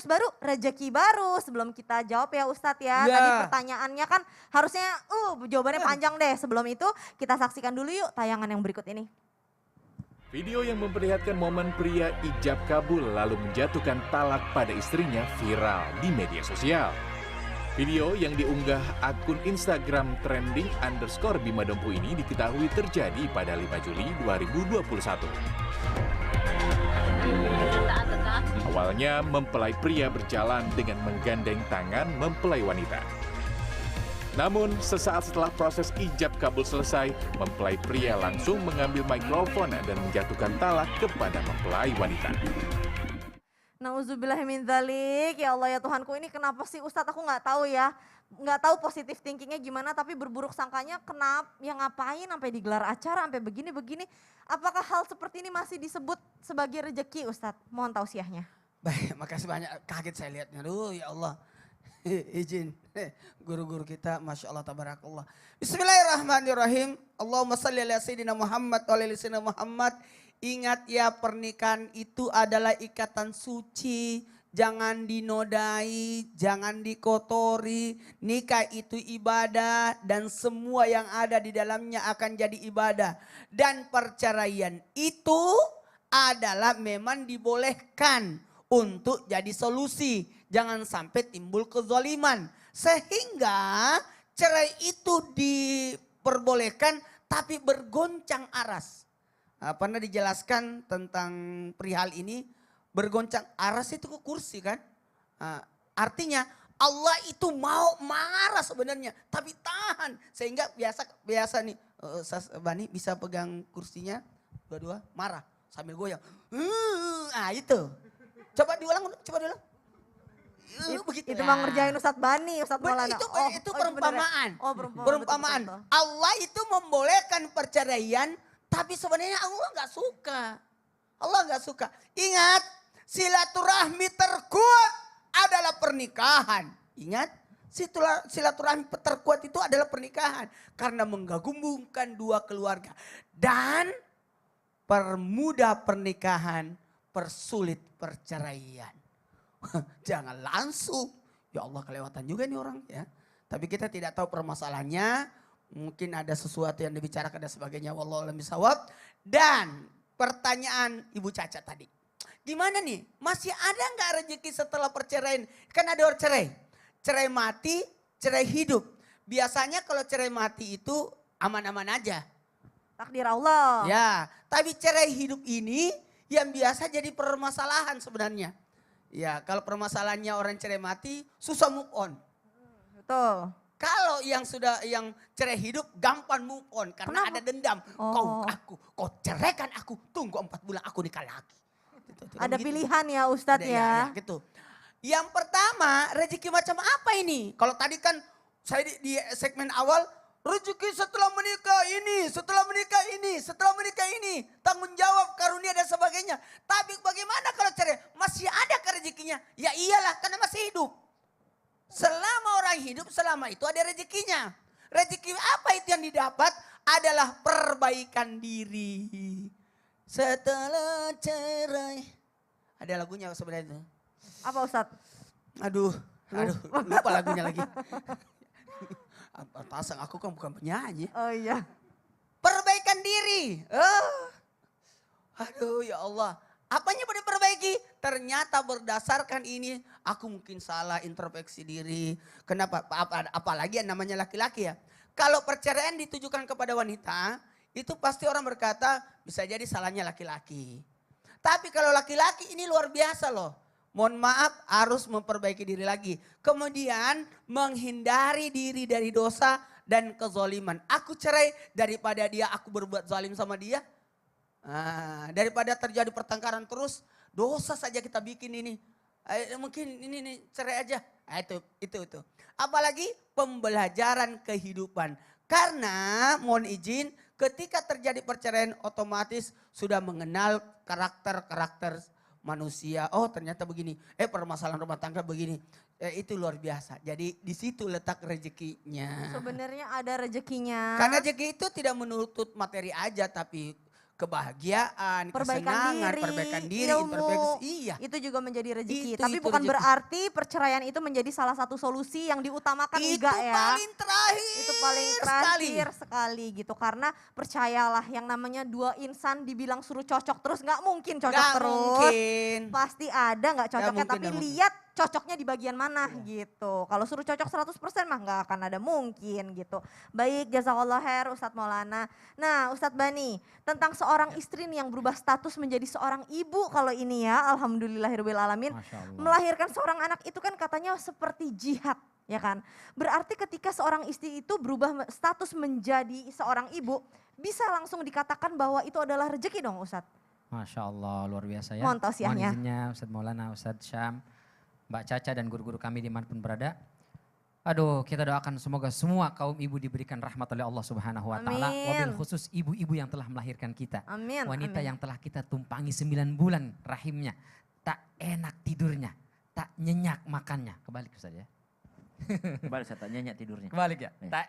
bonus baru, rezeki baru. Sebelum kita jawab ya Ustadz ya, Ya. tadi pertanyaannya kan harusnya jawabannya panjang deh. Sebelum itu kita saksikan dulu yuk tayangan yang berikut ini. Video yang memperlihatkan momen pria ijab kabul lalu menjatuhkan talak pada istrinya viral di media sosial. Video yang diunggah akun Instagram trending_Bima Dompu ini diketahui terjadi pada 5 Juli 2021. Awalnya mempelai pria berjalan dengan menggandeng tangan mempelai wanita. Namun, sesaat setelah proses ijab kabul selesai, mempelai pria langsung mengambil mikrofon dan menjatuhkan talak kepada mempelai wanita. Nauzubillahi min dzalik. Ya Allah ya Tuhanku, ini kenapa sih Ustadz, aku nggak tahu ya. Nggak tahu positif thinkingnya gimana, tapi berburuk sangkanya kenapa, yang ngapain sampai digelar acara, sampai begini-begini. Apakah hal seperti ini masih disebut sebagai rezeki Ustadz? Mohon tausiahnya. Baik, makasih banyak. Kaget saya lihatnya. Aduh ya Allah. Izin guru-guru kita, Masya Allah, tabarakallah. Bismillahirrahmanirrahim. Allahumma salli ala sayyidina Muhammad wa ala sayyidina Muhammad. Ingat ya, pernikahan itu adalah ikatan suci. Jangan dinodai, jangan dikotori. Nikah itu ibadah dan semua yang ada di dalamnya akan jadi ibadah. Dan perceraian itu adalah memang dibolehkan untuk jadi solusi. Jangan sampai timbul kezaliman. Sehingga cerai itu diperbolehkan tapi bergoncang aras. Pernah dijelaskan tentang perihal ini. Bergoncang aras itu ke kursi kan. Artinya Allah itu mau marah sebenarnya. Tapi tahan. Sehingga biasa nih Bani bisa pegang kursinya. Dua-dua marah sambil goyang. Itu. Coba diulang. Begitu. Itu mah ngerjain Ustadz Bani, Ustadz Maulana. Itu perumpamaan. Perumpamaan. Betul. Allah itu membolehkan perceraian, tapi sebenarnya Allah nggak suka. Allah nggak suka. Ingat, silaturahmi terkuat adalah pernikahan. Ingat, silaturahmi terkuat itu adalah pernikahan. Karena menggabungkan dua keluarga. Dan permudah pernikahan, persulit perceraian. Jangan langsung. Ya Allah, kelewatan juga nih orang ya. Tapi kita tidak tahu permasalahannya. Mungkin ada sesuatu yang dibicarakan dan sebagainya. Wallahu a'lam bishawab. Dan pertanyaan Ibu Caca tadi. Gimana nih? Masih ada nggak rezeki setelah perceraian? Kan ada orang cerai. Cerai mati, cerai hidup. Biasanya kalau cerai mati itu aman-aman aja. Takdir Allah. Ya, tapi cerai hidup ini yang biasa jadi permasalahan sebenarnya. Ya, kalau permasalahannya orang cerai mati susah move on. Betul. Kalau yang cerai hidup gampang move on karena ada dendam. Kau ceraikan aku, tunggu 4 bulan aku nikah lagi. Ada pilihan ya Ustadz ya. Gitu. Yang pertama, rezeki macam apa ini? Kalau tadi kan saya di segmen awal, rezeki setelah menikah ini, setelah menikah ini, tanggung jawab, karunia dan sebagainya. Tapi bagaimana kalau cerai? Masih ada ke rezekinya? Ya iyalah, karena masih hidup. Selama orang hidup, selama itu ada rezekinya. Rezeki apa itu yang didapat? Adalah perbaikan diri. Setelah cerai. Ada lagunya sebenarnya itu. Apa Ustadz? Aduh, lupa lagunya lagi. Tasang, aku kan bukan penyanyi. Oh iya. Perbaikan diri. Aduh ya Allah. Apanya boleh perbaiki? Ternyata berdasarkan ini aku mungkin salah introspeksi diri. Kenapa? Apalagi yang namanya laki-laki ya. Kalau perceraian ditujukan kepada wanita, itu pasti orang berkata bisa jadi salahnya laki-laki. Tapi kalau laki-laki ini luar biasa loh. Mohon maaf, harus memperbaiki diri lagi. Kemudian menghindari diri dari dosa dan kezaliman. Aku cerai daripada aku berbuat zalim sama dia. Daripada terjadi pertengkaran terus, dosa saja kita bikin ini. Mungkin ini cerai aja. Itu. Apalagi pembelajaran kehidupan. Karena mohon izin, ketika terjadi perceraian otomatis sudah mengenal karakter manusia. Oh ternyata begini, permasalahan rumah tangga begini. Itu luar biasa. Jadi di situ letak rezekinya. Sebenarnya ada rezekinya. Karena rezeki itu tidak menuntut materi aja, tapi kebahagiaan, Perbaikan kesenangan, diri, perbaikan diri, ilmu, iya. itu juga menjadi rezeki. Itu Tapi bukan rezeki. berarti perceraian itu menjadi salah satu solusi yang diutamakan, Itu enggak ya. paling terakhir. Itu paling terakhir sekali gitu. Karena percayalah yang namanya dua insan dibilang suruh cocok terus nggak mungkin cocok Nggak terus. mungkin. Pasti ada nggak cocoknya, mungkin, tapi nggak mungkin. lihat cocoknya di bagian mana gitu. Kalau suruh cocok 100% mah nggak akan ada mungkin gitu. Baik, jazakallah khair Ustadz Maulana. Nah Ustadz Bani, tentang seorang istri nih yang berubah status menjadi seorang ibu kalau ini ya, alhamdulillahirobbilalamin. Masya Allah. Melahirkan seorang anak itu kan katanya seperti jihad, ya kan? Berarti ketika seorang istri itu berubah status menjadi seorang ibu, bisa langsung dikatakan bahwa itu adalah rezeki dong Ustadz? Masya Allah, luar biasa ya. Mohon tausiahnya. Mohon izinnya Ustadz Maulana, Ustadz Syam, Mbak Caca dan guru-guru kami dimanapun berada. Aduh, kita doakan semoga semua kaum ibu diberikan rahmat oleh Allah Subhanahu wa taala. Amin. Wabil khusus ibu-ibu yang telah melahirkan kita. Amin. Wanita amin. yang telah kita tumpangi 9 bulan rahimnya. Tak enak tidurnya, tak nyenyak makannya. Kebalik Ustaz ya. Kembali saya tanya nyenyak tidurnya. Kebalik ya. Iya.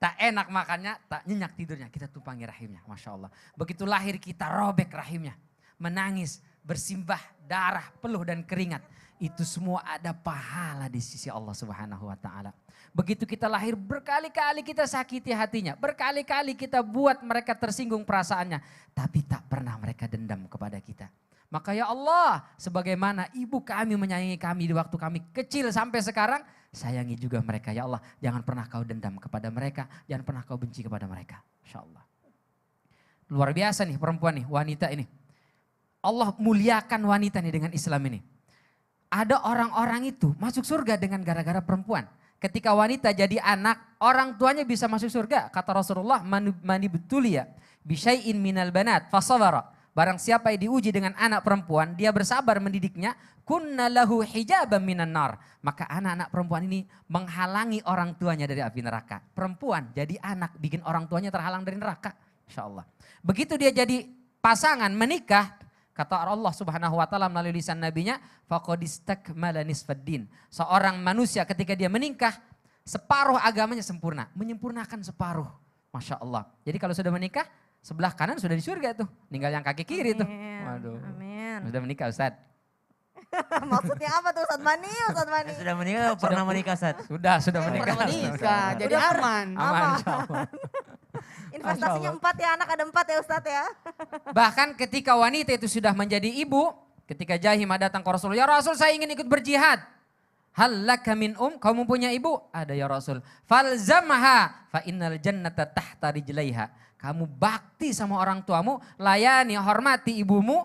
Tak enak makannya, tak nyenyak tidurnya. Kita tumpangi rahimnya, Masya Allah. Begitu lahir kita robek rahimnya. Menangis, bersimbah darah, peluh dan keringat. Itu semua ada pahala di sisi Allah Subhanahu wa taala. Begitu kita lahir berkali-kali kita sakiti hatinya. Berkali-kali kita buat mereka tersinggung perasaannya. Tapi tak pernah mereka dendam kepada kita. Maka ya Allah, sebagaimana ibu kami menyayangi kami di waktu kami kecil sampai sekarang, sayangi juga mereka ya Allah. Jangan pernah kau dendam kepada mereka, jangan pernah kau benci kepada mereka. Insya Allah. Luar biasa nih perempuan nih, wanita ini. Allah muliakan wanita nih dengan Islam ini. Ada orang-orang itu masuk surga dengan gara-gara perempuan. Ketika wanita jadi anak, orang tuanya bisa masuk surga. Kata Rasulullah, mani betulia bisyai'in minal banat fasabara. Barang siapa yang diuji dengan anak perempuan, dia bersabar mendidiknya, kunna lahu hijaban minan nar. Maka anak-anak perempuan ini menghalangi orang tuanya dari api neraka. Perempuan jadi anak bikin orang tuanya terhalang dari neraka. Insya Allah. Begitu dia jadi pasangan menikah, kata Allah Subhanahu wa taala melalui lisan nabinya, faqad istakmala nisfaddin. Seorang manusia ketika dia menikah, separuh agamanya sempurna, menyempurnakan separuh. Masya Allah. Jadi kalau sudah menikah, sebelah kanan sudah di surga tuh, tinggal yang kaki kiri tuh. Amin, Waduh. Amin. Sudah menikah Ustaz? Maksudnya apa tuh Ustadz Bani? Ustadz Bani. Sudah menikah, pernah menikah Ustaz? Sudah Pernah menikah. menikah, jadi Udah aman. Aman insya Allah. Investasinya Masya 4 ya, anak ada 4 ya Ustadz ya. Bahkan ketika wanita itu sudah menjadi ibu, ketika Jahimah datang ke Rasul, ya Rasul saya ingin ikut berjihad. Hal laka min kau mempunyai ibu? Ada ya Rasul. Falzamha fa innal jannata tahta rijlaiha. Kamu bakti sama orang tuamu, layani, hormati ibumu,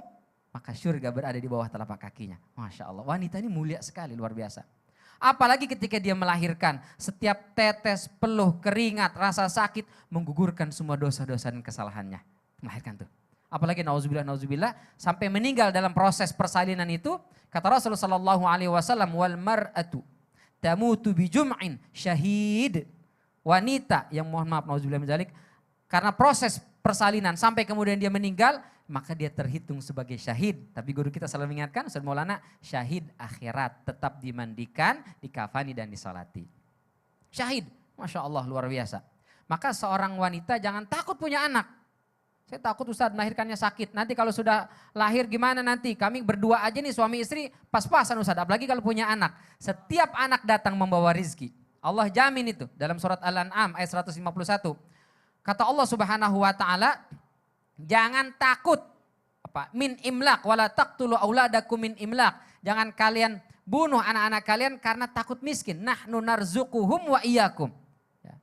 maka surga berada di bawah telapak kakinya. Masya Allah, wanita ini mulia sekali, luar biasa. Apalagi ketika dia melahirkan, setiap tetes, peluh, keringat, rasa sakit, menggugurkan semua dosa-dosa dan kesalahannya. Melahirkan tuh. Apalagi nauzubillah, sampai meninggal dalam proses persalinan itu, kata Rasulullah SAW, wal mar'atu tamutu bijum'in syahid. Wanita yang mohon maaf nauzubillah min dzalik, karena proses persalinan sampai kemudian dia meninggal, maka dia terhitung sebagai syahid. Tapi guru kita selalu mengingatkan, Ustaz Maulana, syahid akhirat tetap dimandikan, dikafani dan disolati. Syahid, Masya Allah luar biasa. Maka seorang wanita jangan takut punya anak. Saya takut Ustaz melahirkannya sakit. Nanti kalau sudah lahir gimana nanti? Kami berdua aja nih suami istri pas-pasan Ustaz. Apalagi kalau punya anak. Setiap anak datang membawa rizki. Allah jamin itu dalam surat Al-An'am ayat 151. Kata Allah Subhanahu wa taala, jangan takut min imlak wala taqtulu auladakum min imlak. Jangan kalian bunuh anak-anak kalian karena takut miskin. Nahnu narzuquhum wa iyyakum. Ya.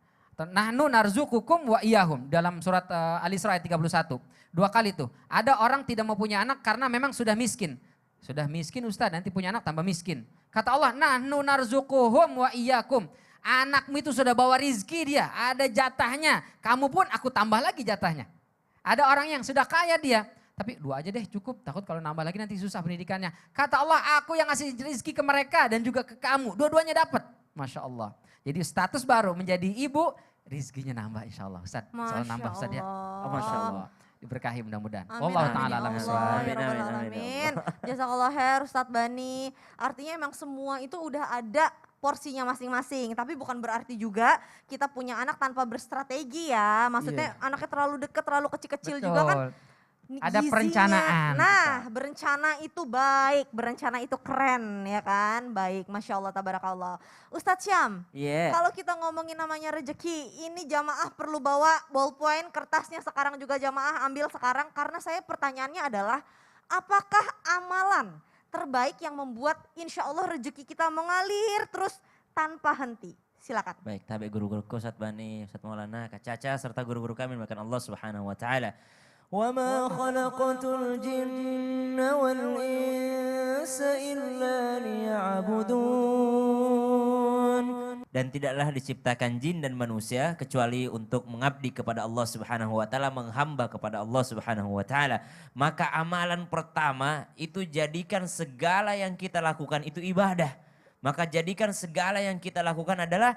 Nahnu narzuqukum wa iyyahum dalam surat Al-Isra ayat 31. 2 kali tuh. Ada orang tidak mau punya anak karena memang sudah miskin. Sudah miskin Ustaz, nanti punya anak tambah miskin. Kata Allah, nahnu narzuquhum wa iyyakum. Anakmu itu sudah bawa rizki dia, ada jatahnya. Kamu pun aku tambah lagi jatahnya. Ada orang yang sudah kaya dia, tapi 2 aja deh cukup. Takut kalau nambah lagi nanti susah pendidikannya. Kata Allah, aku yang ngasih rizki ke mereka dan juga ke kamu. Dua-duanya dapat. Masya Allah. Jadi status baru menjadi ibu, rizkinya nambah insya Allah. Ustaz, soal nambah Ustaz ya. Oh, Masya Allah. Diberkahi mudah-mudahan. Wallahu ta'ala alam Allah, bissawab. ya Rabbal Alamin. Jazakallah khair Ustadz Bani. Artinya emang semua itu udah ada porsinya masing-masing. Tapi bukan berarti juga kita punya anak tanpa berstrategi ya. Maksudnya anaknya terlalu dekat, terlalu kecil-kecil juga kan. Ada gizinya. perencanaan Nah, berencana itu baik, berencana itu keren ya kan, baik, Masya Allah, tabarakallah. Ustadz Syam, Iya. kalau kita ngomongin namanya rezeki, ini jamaah perlu bawa ballpoint, kertasnya sekarang juga jamaah ambil sekarang, karena saya pertanyaannya adalah, apakah amalan terbaik yang membuat insya Allah rezeki kita mengalir terus tanpa henti? Silakan. Baik, tabi guru-guruku Ustadz Bani, Ustadz Maulana, Kak Caca, serta guru-guru kami bahkan Allah Subhanahu wa taala. وَمَا خَلَقْتُ الْجِنَّ وَالْإِنسَ إِلَّا لِيَعْبُدُونَ. Dan tidaklah diciptakan jin dan manusia kecuali untuk mengabdi kepada Allah Subhanahu wa taala, menghamba kepada Allah Subhanahu wa taala. Maka amalan pertama itu jadikan segala yang kita lakukan itu ibadah. Maka jadikan segala yang kita lakukan adalah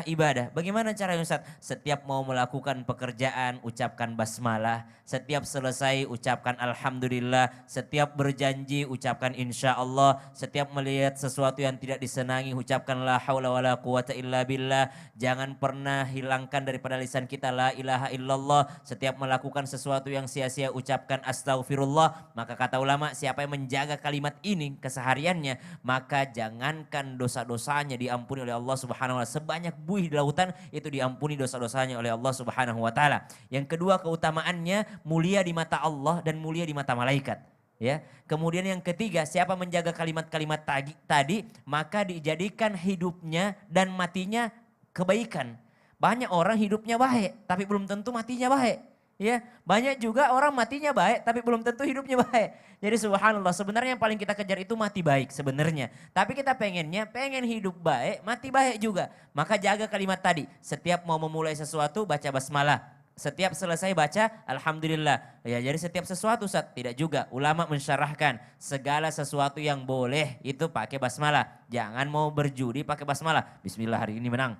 ibadah. Bagaimana caranya Ustaz? Setiap mau melakukan pekerjaan ucapkan basmalah. Setiap selesai ucapkan alhamdulillah. Setiap berjanji ucapkan insya Allah. Setiap melihat sesuatu yang tidak disenangi ucapkan la haula wala quwata illa billah. Jangan pernah hilangkan daripada lisan kita la ilaha illallah. Setiap melakukan sesuatu yang sia-sia ucapkan astaghfirullah. Maka kata ulama, siapa yang menjaga kalimat ini kesehariannya, maka jangankan dosa-dosanya diampuni oleh Allah Subhanahu wa taala. Sebanyak buih di lautan itu diampuni dosa-dosanya oleh Allah Subhanahu wa taala. Yang kedua, keutamaannya mulia di mata Allah dan mulia di mata malaikat. Ya. Kemudian yang ketiga, siapa menjaga kalimat-kalimat tadi, maka dijadikan hidupnya dan matinya kebaikan. Banyak orang hidupnya baik, tapi belum tentu matinya baik. Ya, banyak juga orang matinya baik tapi belum tentu hidupnya baik. Jadi subhanallah, sebenarnya yang paling kita kejar itu mati baik sebenarnya. Tapi kita pengen hidup baik, mati baik juga. Maka jaga kalimat tadi. Setiap mau memulai sesuatu baca basmalah. Setiap selesai baca alhamdulillah. Ya, jadi setiap sesuatu Ustaz, tidak juga. Ulama mensyarahkan segala sesuatu yang boleh itu pakai basmalah. Jangan mau berjudi pakai basmalah. Bismillah hari ini menang.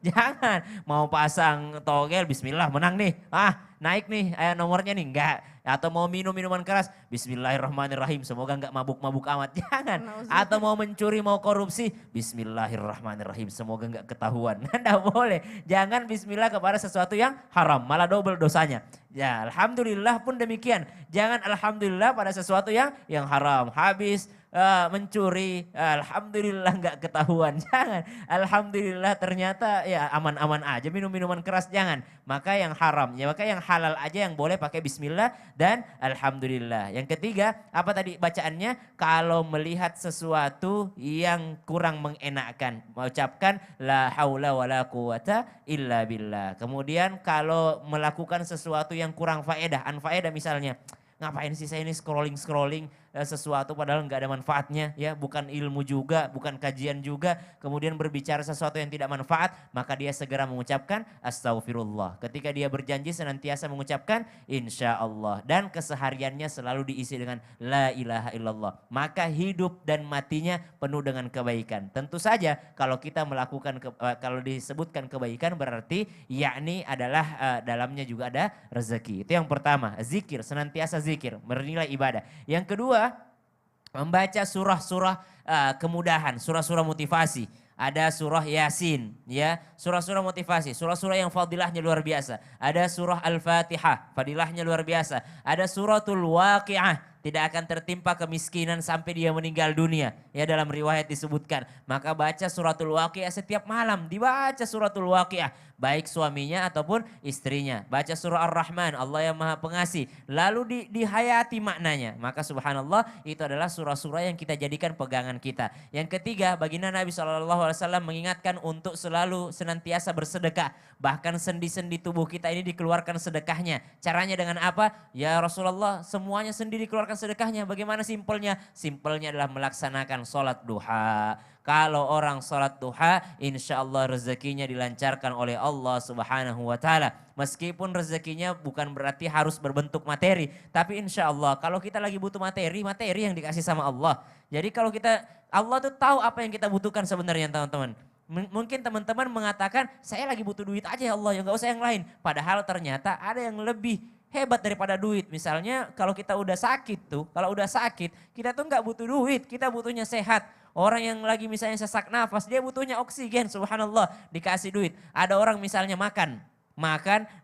Jangan mau pasang togel bismillah menang nih. Naik nih nomornya nih, enggak. Atau mau minum minuman keras, bismillahirrahmanirrahim, semoga enggak mabuk-mabuk amat. Jangan. Atau mau mencuri, mau korupsi, bismillahirrahmanirrahim, semoga enggak ketahuan. Enggak boleh. Jangan bismillah kepada sesuatu yang haram, malah double dosanya. Ya, alhamdulillah pun demikian. Jangan alhamdulillah pada sesuatu yang haram. Habis mencuri, alhamdulillah enggak ketahuan. Jangan. Alhamdulillah ternyata ya aman-aman aja, minum minuman keras jangan. Maka yang haram, ya maka yang halal aja yang boleh pakai bismillah dan alhamdulillah. Yang ketiga, apa tadi bacaannya? Kalau melihat sesuatu yang kurang mengenakkan, mengucapkan la haula wala quwata illa billah. Kemudian kalau melakukan sesuatu yang kurang faedah, anfaedah misalnya, ngapain sih saya ini scrolling sesuatu padahal nggak ada manfaatnya, ya bukan ilmu juga, bukan kajian juga, kemudian berbicara sesuatu yang tidak manfaat, maka dia segera mengucapkan astaghfirullah. Ketika dia berjanji senantiasa mengucapkan insya Allah dan kesehariannya selalu diisi dengan la ilaha illallah, maka hidup dan matinya penuh dengan kebaikan. Tentu saja kalau kita melakukan kalau disebutkan kebaikan berarti yakni adalah dalamnya juga ada rezeki. Itu yang pertama, zikir, senantiasa zikir, bernilai ibadah. Yang kedua, membaca surah-surah kemudahan, surah-surah motivasi. Ada surah Yasin, ya, surah-surah motivasi, surah-surah yang fadilahnya luar biasa. Ada surah Al-Fatihah, fadilahnya luar biasa. Ada suratul Waqi'ah, tidak akan tertimpa kemiskinan sampai dia meninggal dunia. Ya, dalam riwayat disebutkan. Maka baca suratul Waqi'ah setiap malam, dibaca suratul Waqi'ah, baik suaminya ataupun istrinya. Baca surah Ar-Rahman, Allah yang Maha Pengasih, lalu dihayati maknanya. Maka subhanallah, itu adalah surah-surah yang kita jadikan pegangan kita. Yang ketiga, baginda Nabi SAW mengingatkan untuk selalu senantiasa bersedekah. Bahkan sendi-sendi tubuh kita ini dikeluarkan sedekahnya. Caranya dengan apa? Ya Rasulullah, semuanya sendi dikeluarkan sedekahnya. Bagaimana simpelnya? Simpelnya adalah melaksanakan sholat duha. Kalau orang sholat duha, insya Allah rezekinya dilancarkan oleh Allah Subhanahu wa taala. Meskipun rezekinya bukan berarti harus berbentuk materi, tapi insya Allah kalau kita lagi butuh materi, materi yang dikasih sama Allah. Jadi kalau Allah tuh tahu apa yang kita butuhkan sebenarnya, teman-teman. Mungkin teman-teman mengatakan, saya lagi butuh duit aja ya Allah, ya nggak usah yang lain. Padahal ternyata ada yang lebih hebat daripada duit. Misalnya kalau kita udah sakit tuh, kita tuh nggak butuh duit, kita butuhnya sehat. Orang yang lagi misalnya sesak nafas, dia butuhnya oksigen, subhanallah, dikasih duit. Ada orang misalnya makan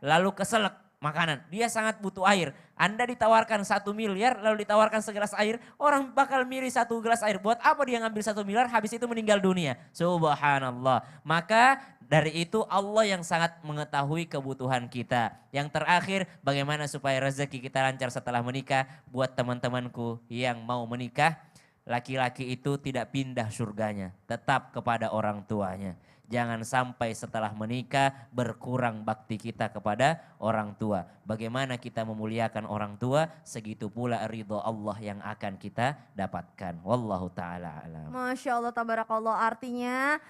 lalu keselak, makanan. Dia sangat butuh air. Anda ditawarkan 1 miliar lalu ditawarkan segelas air. Orang bakal milih 1 gelas air. Buat apa dia ngambil 1 miliar habis itu meninggal dunia. Subhanallah. Maka dari itu Allah yang sangat mengetahui kebutuhan kita. Yang terakhir bagaimana supaya rezeki kita lancar setelah menikah. Buat teman-temanku yang mau menikah. Laki-laki itu tidak pindah surganya. Tetap kepada orang tuanya. Jangan sampai setelah menikah berkurang bakti kita kepada orang tua. Bagaimana kita memuliakan orang tua, segitu pula ridho Allah yang akan kita dapatkan. Wallahu ta'ala alam. Masya Allah, tabarakallah. Artinya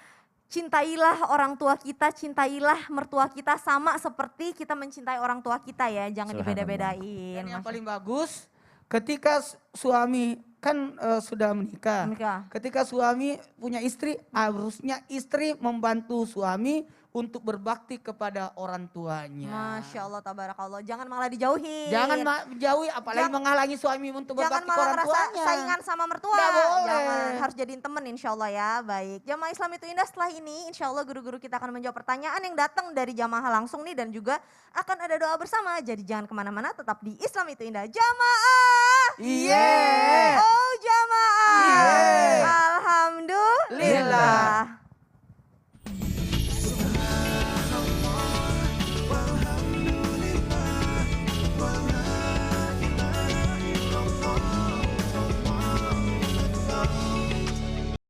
cintailah orang tua kita, cintailah mertua kita sama seperti kita mencintai orang tua kita ya. Jangan Subhanallah. dibeda-bedain. Dan yang Masya paling bagus ketika suami kan sudah menikah. Allah. Ketika suami punya istri, harusnya istri membantu suami untuk berbakti kepada orang tuanya. Masya Allah, tabarakallah. Jangan malah dijauhin. Jangan menjauhi, apalagi menghalangi suami untuk Jangan berbakti ke malah orang ngerasa tuanya. saingan sama mertua. Nggak boleh. Jangan, harus jadiin temen insya Allah ya. Baik, Jamaah Islam itu indah. Setelah ini insya Allah guru-guru kita akan menjawab pertanyaan yang datang dari jamaah langsung nih. Dan juga akan ada doa bersama. Jadi jangan kemana-mana, tetap di Islam itu indah. Jamaah. Iya. Oh jamaah. Iya. Alhamdulillah.